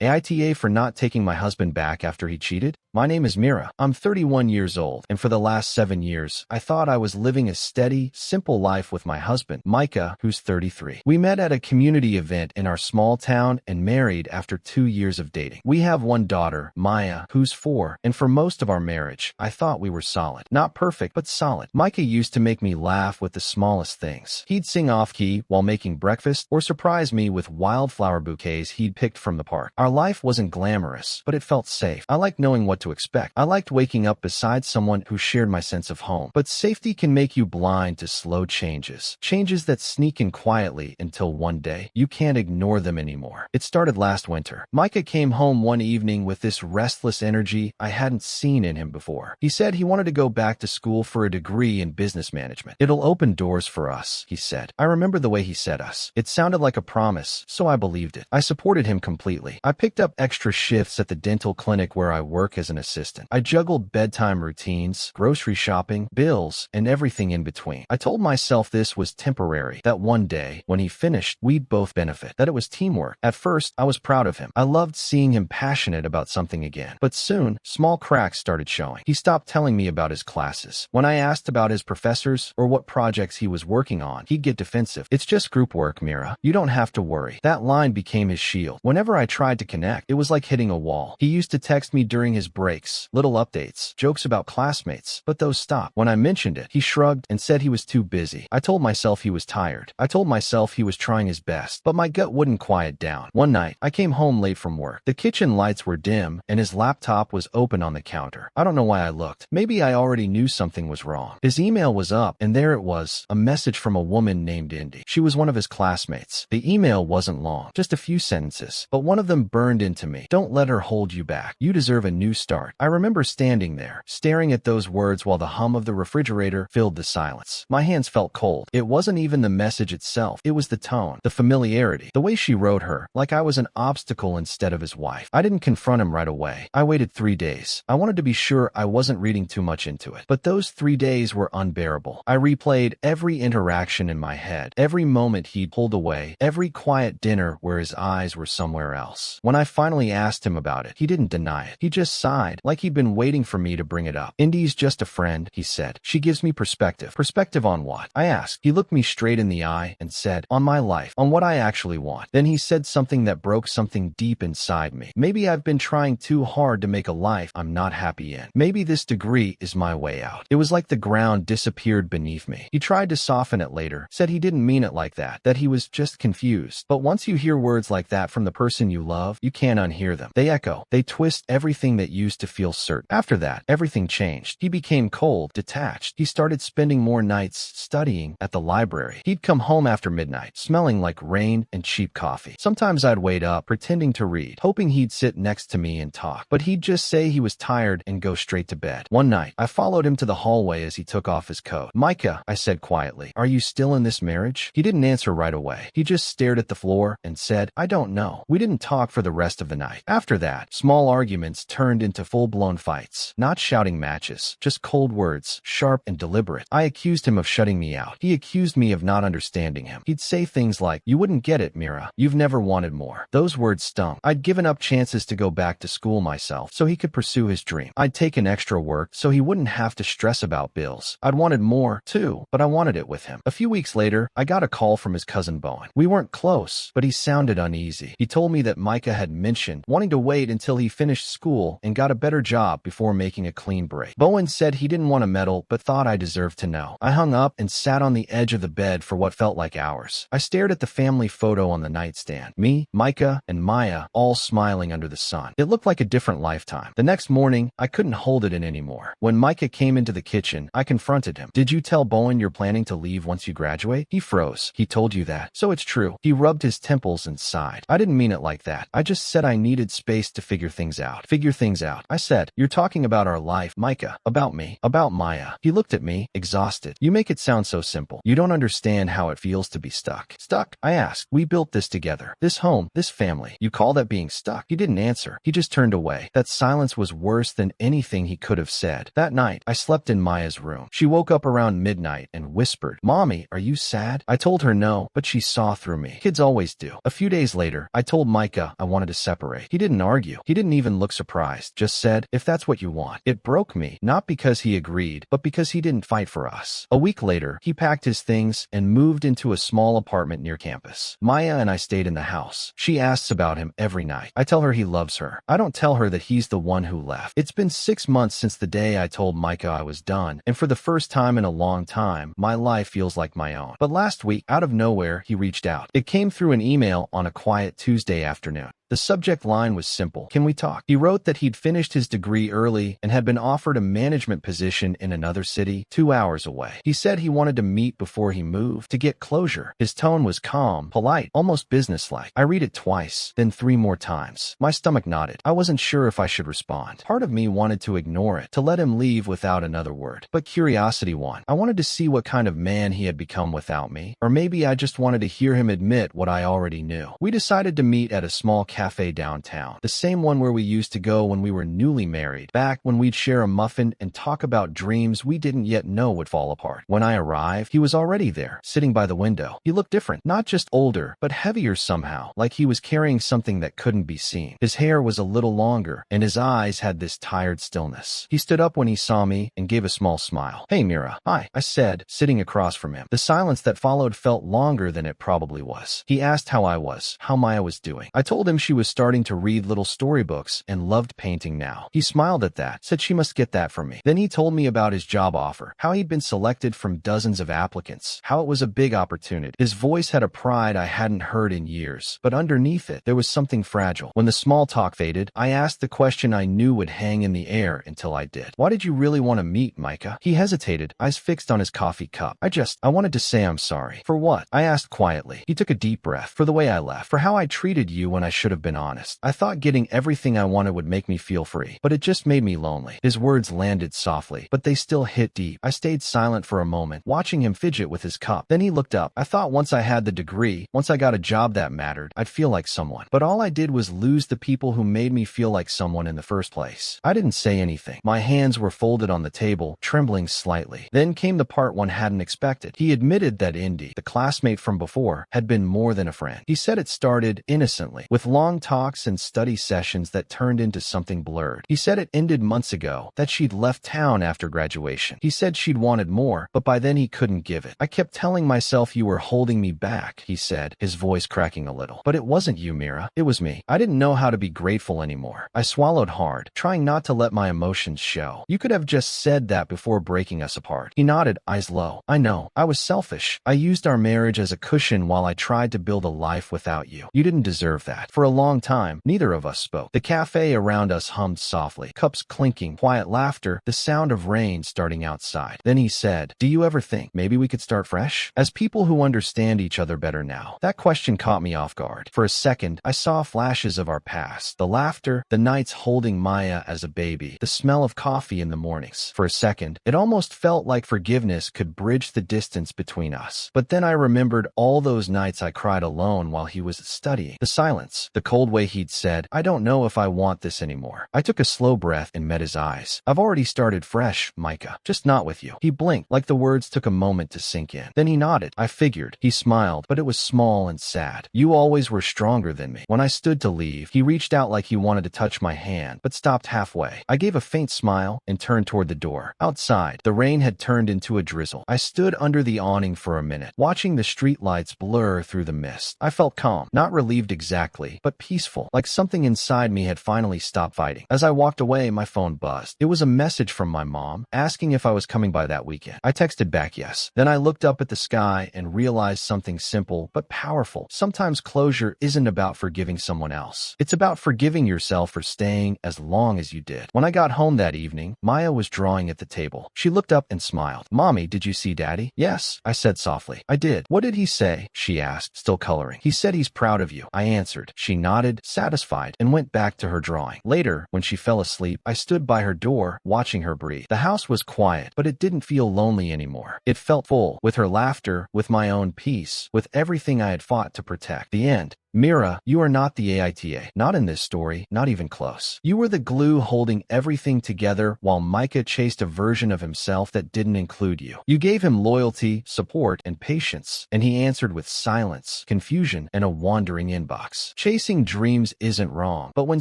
AITA for not taking my husband back after he cheated? My name is Mira. I'm 31 years old, and for the last 7 years, I thought I was living a steady, simple life with my husband, Micah, who's 33. We met at a community event in our small town and married after 2 years of dating. We have one daughter, Maya, who's 4, and for most of our marriage, I thought we were solid. Not perfect, but solid. Micah used to make me laugh with the smallest things. He'd sing off-key while making breakfast or surprise me with wildflower bouquets he'd picked from the park. Our life wasn't glamorous, but it felt safe. I liked knowing what to expect. I liked waking up beside someone who shared my sense of home. But safety can make you blind to slow changes. Changes that sneak in quietly until one day, you can't ignore them anymore. It started last winter. Micah came home one evening with this restless energy I hadn't seen in him before. He said he wanted to go back to school for a degree in business management. It'll open doors for us, he said. I remember the way he said us. It sounded like a promise, so I believed it. I supported him completely. I picked up extra shifts at the dental clinic where I work as an assistant. I juggled bedtime routines, grocery shopping, bills, and everything in between. I told myself this was temporary, that one day, when he finished, we'd both benefit, that it was teamwork. At first, I was proud of him. I loved seeing him passionate about something again. But soon, small cracks started showing. He stopped telling me about his classes. When I asked about his professors or what projects he was working on, he'd get defensive. It's just group work, Mira. You don't have to worry. That line became his shield. Whenever I tried to connect, it was like hitting a wall. He used to text me during his breaks, little updates, jokes about classmates, but those stopped. When I mentioned it, he shrugged and said he was too busy. I told myself he was tired. I told myself he was trying his best, but my gut wouldn't quiet down. One night, I came home late from work. The kitchen lights were dim, and his laptop was open on the counter. I don't know why I looked. Maybe I already knew something was wrong. His email was up, and there it was, a message from a woman named Indy. She was one of his classmates. The email wasn't long, just a few sentences, but one of them burned into me. Don't let her hold you back. You deserve a new start. I remember standing there, staring at those words while the hum of the refrigerator filled the silence. My hands felt cold. It wasn't even the message itself. It was the tone, the familiarity, the way she wrote her, like I was an obstacle instead of his wife. I didn't confront him right away. I waited 3 days. I wanted to be sure I wasn't reading too much into it. But those 3 days were unbearable. I replayed every interaction in my head, every moment he'd pulled away, every quiet dinner where his eyes were somewhere else. When I finally asked him about it, he didn't deny it. He just sighed, like he'd been waiting for me to bring it up. Indy's just a friend, he said. She gives me perspective. Perspective on what? I asked. He looked me straight in the eye and said, on my life, on what I actually want. Then he said something that broke something deep inside me. Maybe I've been trying too hard to make a life I'm not happy in. Maybe this degree is my way out. It was like the ground disappeared beneath me. He tried to soften it later, said he didn't mean it like that he was just confused. But once you hear words like that from the person you love, you can't unhear them. They echo. They twist everything that used to feel certain. After that, everything changed. He became cold, detached. He started spending more nights studying at the library. He'd come home after midnight, smelling like rain and cheap coffee. Sometimes I'd wait up, pretending to read, hoping he'd sit next to me and talk. But he'd just say he was tired and go straight to bed. One night, I followed him to the hallway as he took off his coat. Micah, I said quietly, are you still in this marriage? He didn't answer right away. He just stared at the floor and said, I don't know. We didn't talk for the rest of the night. After that, small arguments turned into full-blown fights. Not shouting matches, just cold words, sharp and deliberate. I accused him of shutting me out. He accused me of not understanding him. He'd say things like, you wouldn't get it, Mira. You've never wanted more. Those words stung. I'd given up chances to go back to school myself so he could pursue his dream. I'd taken extra work so he wouldn't have to stress about bills. I'd wanted more, too, but I wanted it with him. A few weeks later, I got a call from his cousin Bowen. We weren't close, but he sounded uneasy. He told me that Micah had mentioned wanting to wait until he finished school and got a better job before making a clean break. Bowen said he didn't want to meddle, but thought I deserved to know. I hung up and sat on the edge of the bed for what felt like hours. I stared at the family photo on the nightstand. Me, Micah, and Maya, all smiling under the sun. It looked like a different lifetime. The next morning, I couldn't hold it in anymore. When Micah came into the kitchen, I confronted him. Did you tell Bowen you're planning to leave once you graduate? He froze. He told you that. So it's true. He rubbed his temples and sighed. I didn't mean it like that. I just said I needed space to figure things out. Figure things out. I said, you're talking about our life, Micah. About me. About Maya. He looked at me, exhausted. You make it sound so simple. You don't understand how it feels to be stuck. Stuck? I asked. We built this together. This home. This family. You call that being stuck? He didn't answer. He just turned away. That silence was worse than anything he could have said. That night, I slept in Maya's room. She woke up around midnight and whispered, Mommy, are you sad? I told her no, but she saw through me. Kids always do. A few days later, I told Micah I wanted to separate. He didn't argue. He didn't even look surprised. Just said, if that's what you want. It broke me, not because he agreed, but because he didn't fight for us. A week later, he packed his things and moved into a small apartment near campus. Maya and I stayed in the house. She asks about him every night. I tell her he loves her. I don't tell her that he's the one who left. It's been 6 months since the day I told Micah I was done, and for the first time in a long time, my life feels like my own. But last week, out of nowhere, he reached out. It came through an email on a quiet Tuesday afternoon. The subject line was simple. Can we talk? He wrote that he'd finished his degree early and had been offered a management position in another city 2 hours away. He said he wanted to meet before he moved to get closure. His tone was calm, polite, almost businesslike. I read it twice, then 3 more times. My stomach knotted. I wasn't sure if I should respond. Part of me wanted to ignore it, to let him leave without another word. But curiosity won. I wanted to see what kind of man he had become without me. Or maybe I just wanted to hear him admit what I already knew. We decided to meet at a small cafe downtown, the same one where we used to go when we were newly married, back when we'd share a muffin and talk about dreams we didn't yet know would fall apart. When I arrived, he was already there, sitting by the window. He looked different, not just older, but heavier somehow, like he was carrying something that couldn't be seen. His hair was a little longer, and his eyes had this tired stillness. He stood up when he saw me and gave a small smile. Hey, Mira. Hi, I said, sitting across from him. The silence that followed felt longer than it probably was. He asked how I was, how Maya was doing. I told him she was starting to read little storybooks and loved painting now. He smiled at that, said she must get that from me. Then he told me about his job offer, how he'd been selected from dozens of applicants, how it was a big opportunity. His voice had a pride I hadn't heard in years, but underneath it, there was something fragile. When the small talk faded, I asked the question I knew would hang in the air until I did. Why did you really want to meet, Micah? He hesitated, eyes fixed on his coffee cup. I wanted to say I'm sorry. For what? I asked quietly. He took a deep breath. For the way I left. For how I treated you when I should have been honest. I thought getting everything I wanted would make me feel free, but it just made me lonely. His words landed softly, but they still hit deep. I stayed silent for a moment, watching him fidget with his cup. Then he looked up. I thought once I had the degree, once I got a job that mattered, I'd feel like someone. But all I did was lose the people who made me feel like someone in the first place. I didn't say anything. My hands were folded on the table, trembling slightly. Then came the part one hadn't expected. He admitted that Indy, the classmate from before, had been more than a friend. He said it started innocently, with long talks and study sessions that turned into something blurred. He said it ended months ago, that she'd left town after graduation. He said she'd wanted more, but by then he couldn't give it. I kept telling myself you were holding me back, he said, his voice cracking a little. But it wasn't you, Mira. It was me. I didn't know how to be grateful anymore. I swallowed hard, trying not to let my emotions show. You could have just said that before breaking us apart. He nodded, eyes low. I know. I was selfish. I used our marriage as a cushion while I tried to build a life without you. You didn't deserve that. For a long time, neither of us spoke. The cafe around us hummed softly, cups clinking, quiet laughter, the sound of rain starting outside. Then he said, do you ever think maybe we could start fresh? As people who understand each other better now. That question caught me off guard. For a second, I saw flashes of our past. The laughter, the nights holding Maya as a baby, the smell of coffee in the mornings. For a second, it almost felt like forgiveness could bridge the distance between us. But then I remembered all those nights I cried alone while he was studying. The silence, the cold way he'd said, I don't know if I want this anymore. I took a slow breath and met his eyes. I've already started fresh, Micah. Just not with you. He blinked, like the words took a moment to sink in. Then he nodded. I figured. He smiled, but it was small and sad. You always were stronger than me. When I stood to leave, he reached out like he wanted to touch my hand, but stopped halfway. I gave a faint smile and turned toward the door. Outside, the rain had turned into a drizzle. I stood under the awning for a minute, watching the streetlights blur through the mist. I felt calm, not relieved exactly, but peaceful, like something inside me had finally stopped fighting. As I walked away, my phone buzzed. It was a message from my mom, asking if I was coming by that weekend. I texted back yes. Then I looked up at the sky and realized something simple but powerful. Sometimes closure isn't about forgiving someone else. It's about forgiving yourself for staying as long as you did. When I got home that evening, Maya was drawing at the table. She looked up and smiled. Mommy, did you see Daddy? Yes, I said softly. I did. What did he say? She asked, still coloring. He said he's proud of you. I answered. She nodded, satisfied, and went back to her drawing. Later, when she fell asleep, I stood by her door, watching her breathe. The house was quiet, but it didn't feel lonely anymore. It felt full, with her laughter, with my own peace, with everything I had fought to protect. The end. Mira, you are not the AITA. Not in this story, not even close. You were the glue holding everything together while Micah chased a version of himself that didn't include you. You gave him loyalty, support, and patience, and he answered with silence, confusion, and a wandering inbox. Chasing dreams isn't wrong, but when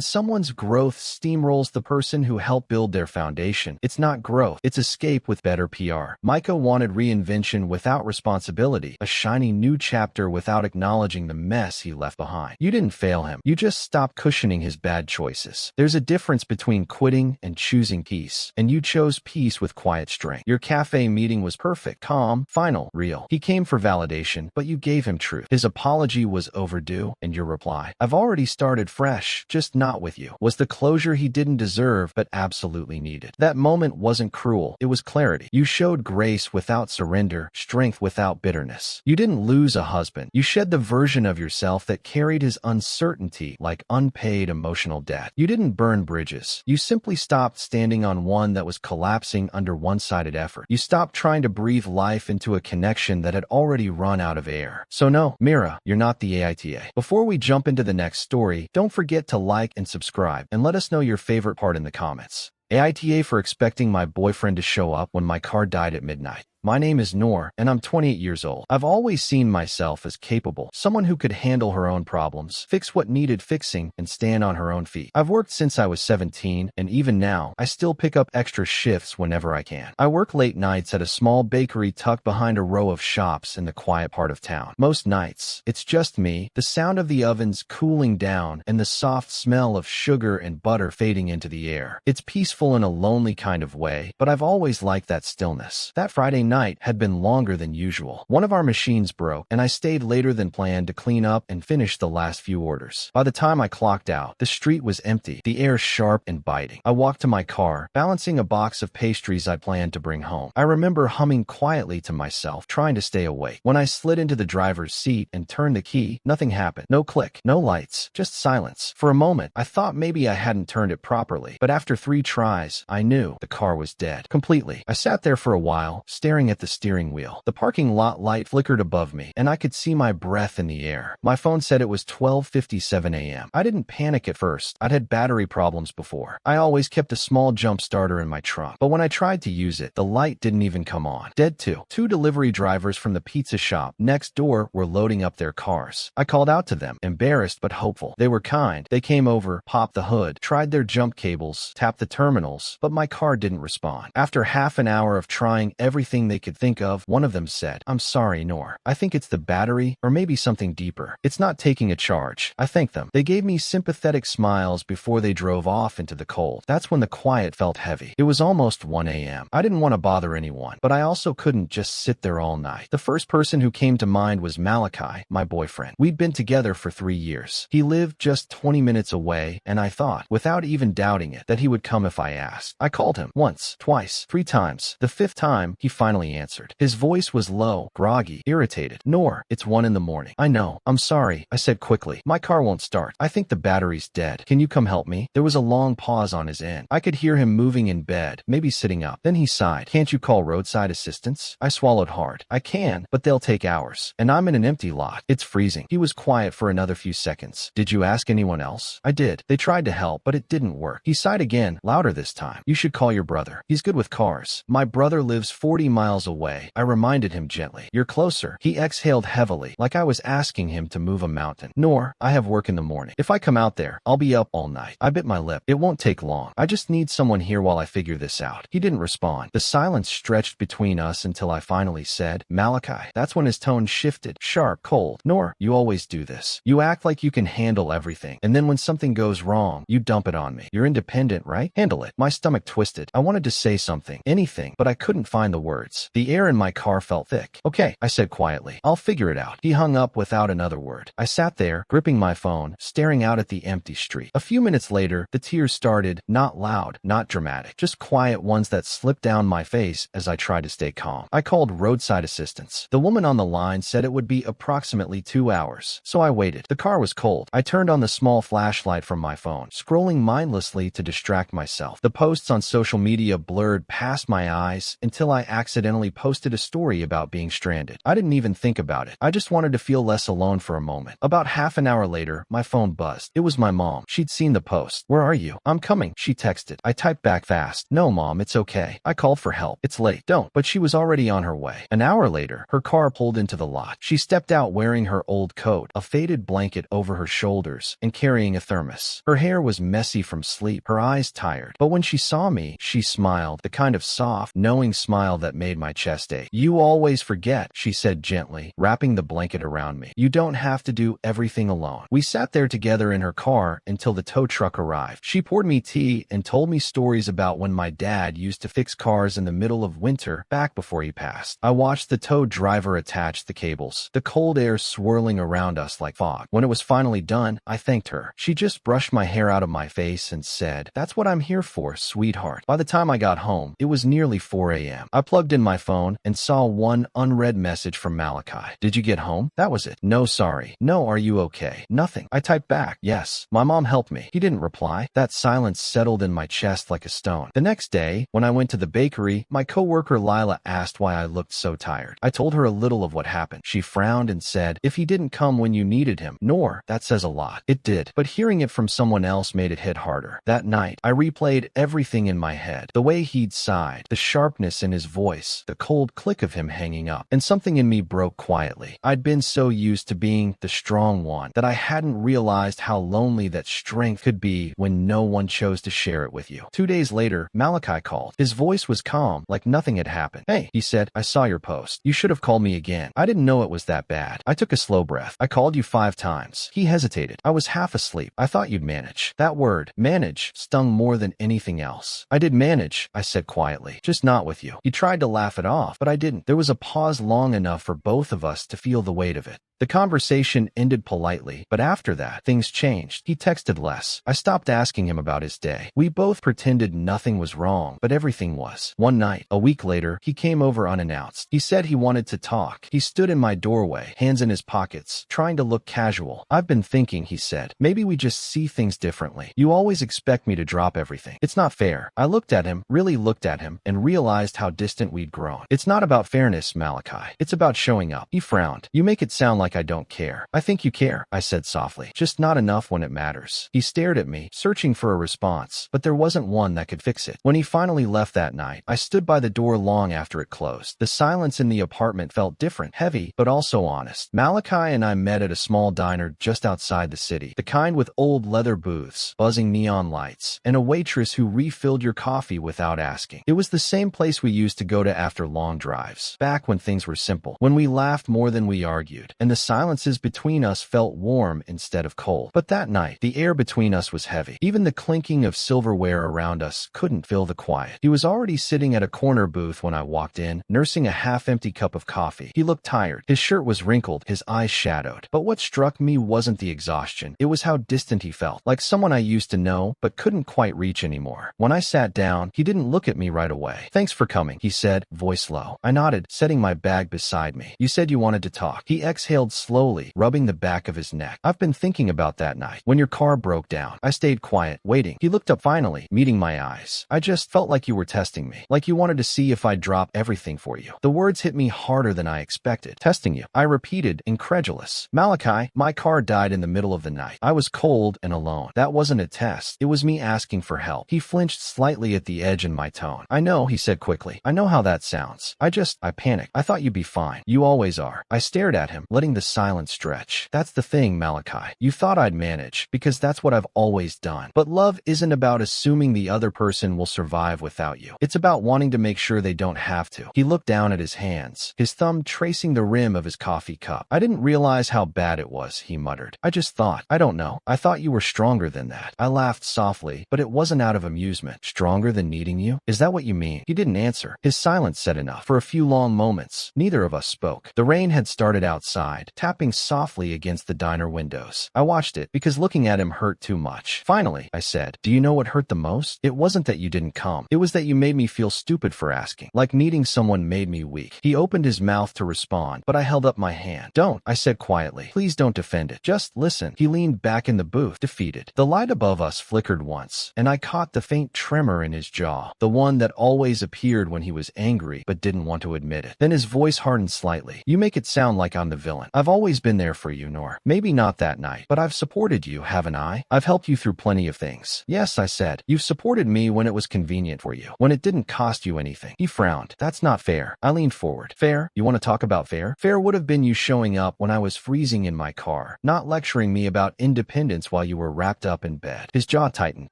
someone's growth steamrolls the person who helped build their foundation, it's not growth, it's escape with better PR. Micah wanted reinvention without responsibility, a shiny new chapter without acknowledging the mess he left behind. You didn't fail him. You just stopped cushioning his bad choices. There's a difference between quitting and choosing peace, and you chose peace with quiet strength. Your cafe meeting was perfect, calm, final, real. He came for validation, but you gave him truth. His apology was overdue, and your reply, "I've already started fresh, just not with you," was the closure he didn't deserve but absolutely needed. That moment wasn't cruel, it was clarity. You showed grace without surrender, strength without bitterness. You didn't lose a husband. You shed the version of yourself that carried his uncertainty like unpaid emotional debt. You didn't burn bridges. You simply stopped standing on one that was collapsing under one-sided effort. You stopped trying to breathe life into a connection that had already run out of air. So no, Mira, you're not the AITA. Before we jump into the next story, don't forget to like and subscribe, and let us know your favorite part in the comments. AITA for expecting my boyfriend to show up when my car died at midnight. My name is Noor, and I'm 28 years old. I've always seen myself as capable, someone who could handle her own problems, fix what needed fixing, and stand on her own feet. I've worked since I was 17, and even now, I still pick up extra shifts whenever I can. I work late nights at a small bakery tucked behind a row of shops in the quiet part of town. Most nights, it's just me, the sound of the ovens cooling down, and the soft smell of sugar and butter fading into the air. It's peaceful in a lonely kind of way, but I've always liked that stillness. That Friday night had been longer than usual. One of our machines broke, and I stayed later than planned to clean up and finish the last few orders. By the time I clocked out, the street was empty, the air sharp and biting. I walked to my car, balancing a box of pastries I planned to bring home. I remember humming quietly to myself, trying to stay awake. When I slid into the driver's seat and turned the key, nothing happened. No click, no lights, just silence. For a moment, I thought maybe I hadn't turned it properly, but after 3 tries, I knew the car was dead. Completely. I sat there for a while, staring at the steering wheel. The parking lot light flickered above me, and I could see my breath in the air. My phone said it was 12:57 a.m. I didn't panic at first. I'd had battery problems before. I always kept a small jump starter in my trunk, but when I tried to use it, the light didn't even come on. Dead too. 2 delivery drivers from the pizza shop next door were loading up their cars. I called out to them, embarrassed but hopeful. They were kind. They came over, popped the hood, tried their jump cables, tapped the terminals, but my car didn't respond. After half an hour of trying everything they could think of, one of them said, "I'm sorry, Noor. I think it's the battery, or maybe something deeper. It's not taking a charge." I thanked them. They gave me sympathetic smiles before they drove off into the cold. That's when the quiet felt heavy. It was almost 1 a.m. I didn't want to bother anyone, but I also couldn't just sit there all night. The first person who came to mind was Malachi, my boyfriend. We'd been together for 3 years. He lived just 20 minutes away, and I thought, without even doubting it, that he would come if I asked. I called him once, twice, 3 times. The 5th time, he finally answered. His voice was low, groggy, irritated. "Noor, it's 1 in the morning. I know. I'm sorry," I said quickly. "My car won't start. I think the battery's dead. Can you come help me?" There was a long pause on his end. I could hear him moving in bed, maybe sitting up. Then he sighed. "Can't you call roadside assistance?" I swallowed hard. "I can, but they'll take hours. And I'm in an empty lot. It's freezing." He was quiet for another few seconds. "Did you ask anyone else?" I did. "They tried to help, but it didn't work." He sighed again, louder this time. "You should call your brother. He's good with cars." "My brother lives 40 miles away." I reminded him gently. "You're closer." He exhaled heavily, like I was asking him to move a mountain. "Noor, I have work in the morning. If I come out there, I'll be up all night." I bit my lip. "It won't take long. I just need someone here while I figure this out." He didn't respond. The silence stretched between us until I finally said, "Malachi." That's when his tone shifted, sharp, cold. "Noor, you always do this. You act like you can handle everything, and then when something goes wrong, you dump it on me. You're independent, right? Handle it." My stomach twisted. I wanted to say something, anything, but I couldn't find the words. The air in my car felt thick. "Okay," I said quietly. "I'll figure it out." He hung up without another word. I sat there, gripping my phone, staring out at the empty street. A few minutes later, the tears started, not loud, not dramatic, just quiet ones that slipped down my face as I tried to stay calm. I called roadside assistance. The woman on the line said it would be approximately 2 hours, so I waited. The car was cold. I turned on the small flashlight from my phone, scrolling mindlessly to distract myself. myself. The posts on social media blurred past my eyes until I accidentally posted a story about being stranded. I didn't even think about it. I just wanted to feel less alone for a moment. About half an hour later, my phone buzzed. It was my mom. She'd seen the post. "Where are you?" "I'm coming," she texted. I typed back fast. "No, Mom, it's okay. I called for help. It's late. Don't." But she was already on her way. An hour later, her car pulled into the lot. She stepped out wearing her old coat, a faded blanket over her shoulders, and carrying a thermos. Her hair was messy from sleep, her eyes tired. But when she saw me, she smiled, the kind of soft, knowing smile that made my chest ache. "You always forget," she said gently, wrapping the blanket around me. "You don't have to do everything alone." We sat there together in her car until the tow truck arrived. She poured me tea and told me stories about when my dad used to fix cars in the middle of winter back before he passed. I watched the tow driver attach the cables, the cold air swirling around us like fog. When it was finally done, I thanked her. She just brushed my hair out of my face and said, "That's what I'm here for, sweetheart." By the time I got home, it was nearly 4 a.m. I plugged in my phone and saw one unread message from Malachi. "Did you get home?" That was it. "No, sorry." "No, are you okay?" "Nothing." I typed back, "Yes, my mom helped me." He didn't reply. That silence settled in my chest like a stone. The next day, when I went to the bakery, my coworker Lila asked why I looked so tired. I told her a little of what happened. She frowned and said, "If he didn't come when you needed him, nor, that says a lot." It did, but hearing it from someone else made it hit harder. That night, I replayed everything in my head. The way he'd sighed, the sharpness in his voice, the cold click of him hanging up, and something in me broke quietly. I'd been so used to being the strong one that I hadn't realized how lonely that strength could be when no one chose to share it with you. 2 days later, Malachi called. His voice was calm, like nothing had happened. "Hey," he said, "I saw your post. You should have called me again. I didn't know it was that bad." I took a slow breath. "I called you 5 times. He hesitated. "I was half asleep. I thought you'd manage." That word, manage, stung more than anything else. "I did manage," I said quietly. "Just not with you." He tried to laugh it off, but I didn't. There was a pause long enough for both of us to feel the weight of it. The conversation ended politely, but after that, things changed. He texted less. I stopped asking him about his day. We both pretended nothing was wrong, but everything was. One night, a week later, he came over unannounced. He said he wanted to talk. He stood in my doorway, hands in his pockets, trying to look casual. "I've been thinking," he said. "Maybe we just see things differently. You always expect me to drop everything. It's not fair." I looked at him, really looked at him, and realized how distant we'd grown. "It's not about fairness, Malachi. It's about showing up." He frowned. "You make it sound like I don't care." "I think you care," I said softly. "Just not enough when it matters." He stared at me, searching for a response, but there wasn't one that could fix it. When he finally left that night, I stood by the door long after it closed. The silence in the apartment felt different, heavy, but also honest. Malachi and I met at a small diner just outside the city, the kind with old leather booths, buzzing neon lights, and a waitress who refilled your coffee without asking. It was the same place we used to go to after long drives, back when things were simple, when we laughed more than we argued, and the silences between us felt warm instead of cold. But that night, the air between us was heavy. Even the clinking of silverware around us couldn't fill the quiet. He was already sitting at a corner booth when I walked in, nursing a half-empty cup of coffee. He looked tired. His shirt was wrinkled, his eyes shadowed. But what struck me wasn't the exhaustion. It was how distant he felt, like someone I used to know but couldn't quite reach anymore. When I sat down, he didn't look at me right away. "Thanks for coming," he said, voice low. I nodded, setting my bag beside me. "You said you wanted to talk." He exhaled slowly, rubbing the back of his neck. "I've been thinking about that night, when your car broke down." I stayed quiet, waiting. He looked up finally, meeting my eyes. "I just felt like you were testing me, like you wanted to see if I'd drop everything for you." The words hit me harder than I expected. "Testing you," I repeated, incredulous. "Malachi, my car died in the middle of the night. I was cold and alone. That wasn't a test. It was me asking for help." He flinched slightly at the edge in my tone. "I know," he said quickly. "I know how that sounds. I panicked. I thought you'd be fine. You always are." I stared at him, letting the silence stretch. "That's the thing, Malachi. You thought I'd manage, because that's what I've always done. But love isn't about assuming the other person will survive without you. It's about wanting to make sure they don't have to." He looked down at his hands, his thumb tracing the rim of his coffee cup. "I didn't realize how bad it was," he muttered. "I just thought, I don't know. I thought you were stronger than that." I laughed softly, but it wasn't out of amusement. "Stronger than needing you? Is that what you mean?" He didn't answer. His silence said enough. For a few long moments, neither of us spoke. The rain had started outside, cried, tapping softly against the diner windows. I watched it because looking at him hurt too much. Finally, I said, "Do you know what hurt the most? It wasn't that you didn't come. It was that you made me feel stupid for asking. Like needing someone made me weak." He opened his mouth to respond, but I held up my hand. "Don't," I said quietly. "Please don't defend it. Just listen." He leaned back in the booth, defeated. The light above us flickered once, and I caught the faint tremor in his jaw, the one that always appeared when he was angry but didn't want to admit it. Then his voice hardened slightly. "You make it sound like I'm the villain. I've always been there for you, Noor. Maybe not that night, but I've supported you, haven't I? I've helped you through plenty of things." "Yes," I said. "You've supported me when it was convenient for you, when it didn't cost you anything." He frowned. "That's not fair." I leaned forward. "Fair? You want to talk about fair? Fair would have been you showing up when I was freezing in my car, not lecturing me about independence while you were wrapped up in bed." His jaw tightened.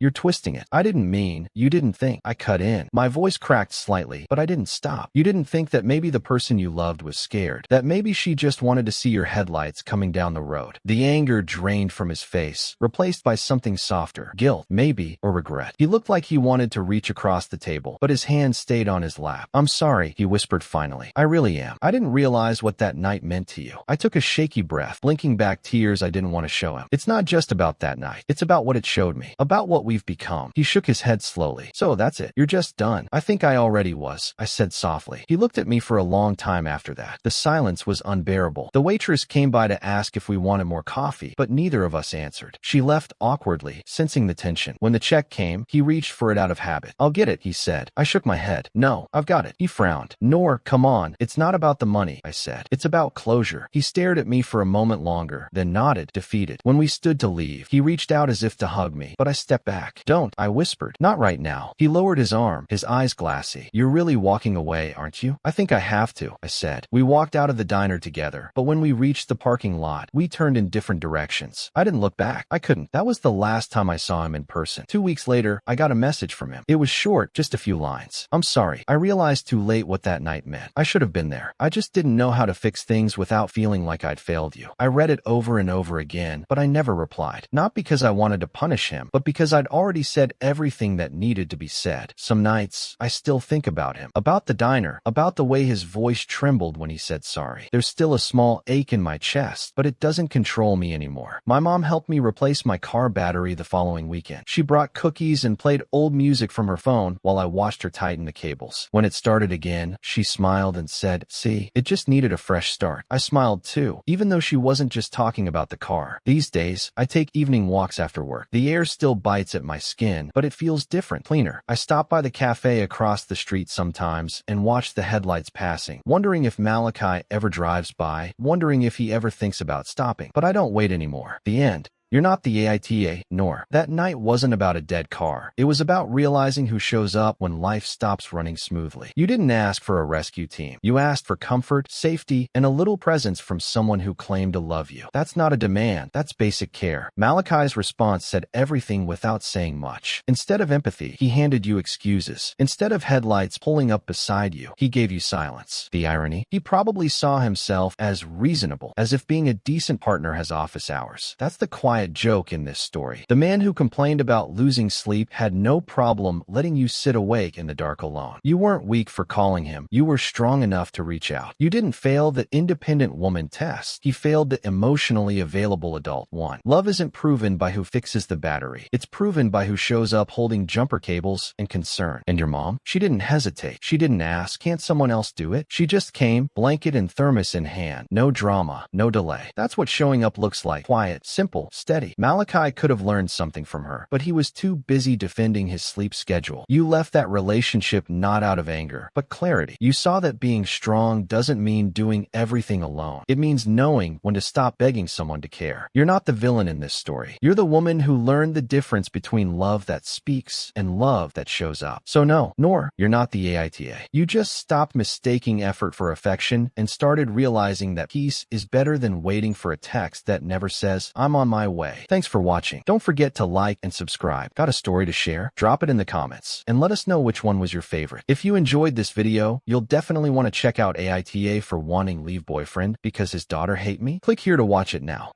"You're twisting it. I didn't mean, you didn't think." I cut in. My voice cracked slightly, but I didn't stop. "You didn't think that maybe the person you loved was scared, that maybe she just wanted to see your headlights coming down the road." The anger drained from his face, replaced by something softer. Guilt, maybe, or regret. He looked like he wanted to reach across the table, but his hand stayed on his lap. "I'm sorry," he whispered finally. "I really am. I didn't realize what that night meant to you." I took a shaky breath, blinking back tears I didn't want to show him. "It's not just about that night. It's about what it showed me, about what we've become." He shook his head slowly. "So that's it. You're just done." "I think I already was," I said softly. He looked at me for a long time after that. The silence was unbearable. The waitress came by to ask if we wanted more coffee, but neither of us answered. She left awkwardly, sensing the tension. When the check came, he reached for it out of habit. "I'll get it," he said. I shook my head. "No, I've got it." He frowned. "Noor, come on. It's not about the money," I said. "It's about closure." He stared at me for a moment longer, then nodded, defeated. When we stood to leave, he reached out as if to hug me, but I stepped back. "Don't," I whispered. "Not right now." He lowered his arm, his eyes glassy. "You're really walking away, aren't you?" "I think I have to," I said. We walked out of the diner together, but when we reached the parking lot, we turned in different directions. I didn't look back. I couldn't. That was the last time I saw him in person. 2 weeks later, I got a message from him. It was short, just a few lines. "I'm sorry. I realized too late what that night meant. I should have been there. I just didn't know how to fix things without feeling like I'd failed you." I read it over and over again, but I never replied. Not because I wanted to punish him, but because I'd already said everything that needed to be said. Some nights, I still think about him, about the diner, about the way his voice trembled when he said sorry. There's still a small ache in my chest, but it doesn't control me anymore. My mom helped me replace my car battery the following weekend. She brought cookies and played old music from her phone while I watched her tighten the cables. When it started again, she smiled and said, "See, it just needed a fresh start." I smiled too, even though she wasn't just talking about the car. These days, I take evening walks after work. The air still bites at my skin, but it feels different, cleaner. I stop by the cafe across the street sometimes and watch the headlights passing, wondering if Malachi ever drives by, wondering if he ever thinks about stopping. But I don't wait anymore. The end. You're not the AITA, Noor. That night wasn't about a dead car. It was about realizing who shows up when life stops running smoothly. You didn't ask for a rescue team. You asked for comfort, safety, and a little presence from someone who claimed to love you. That's not a demand. That's basic care. Malachi's response said everything without saying much. Instead of empathy, he handed you excuses. Instead of headlights pulling up beside you, he gave you silence. The irony? He probably saw himself as reasonable, as if being a decent partner has office hours. That's the quiet joke in this story. The man who complained about losing sleep had no problem letting you sit awake in the dark alone. You weren't weak for calling him. You were strong enough to reach out. You didn't fail the independent woman test. He failed the emotionally available adult one. Love isn't proven by who fixes the battery. It's proven by who shows up holding jumper cables and concern. And your mom? She didn't hesitate. She didn't ask, "Can't someone else do it?" She just came, blanket and thermos in hand. No drama, no delay. That's what showing up looks like. Quiet, simple, steady. Malachi could have learned something from her, but he was too busy defending his sleep schedule. You left that relationship not out of anger, but clarity. You saw that being strong doesn't mean doing everything alone. It means knowing when to stop begging someone to care. You're not the villain in this story. You're the woman who learned the difference between love that speaks and love that shows up. So no, Noor, you're not the AITA. You just stopped mistaking effort for affection and started realizing that peace is better than waiting for a text that never says, "I'm on my way." Thanks for watching. Don't forget to like and subscribe. Got a story to share? Drop it in the comments and let us know which one was your favorite. If you enjoyed this video, you'll definitely want to check out AITA for wanting leave boyfriend because his daughter hate me. Click here to watch it now.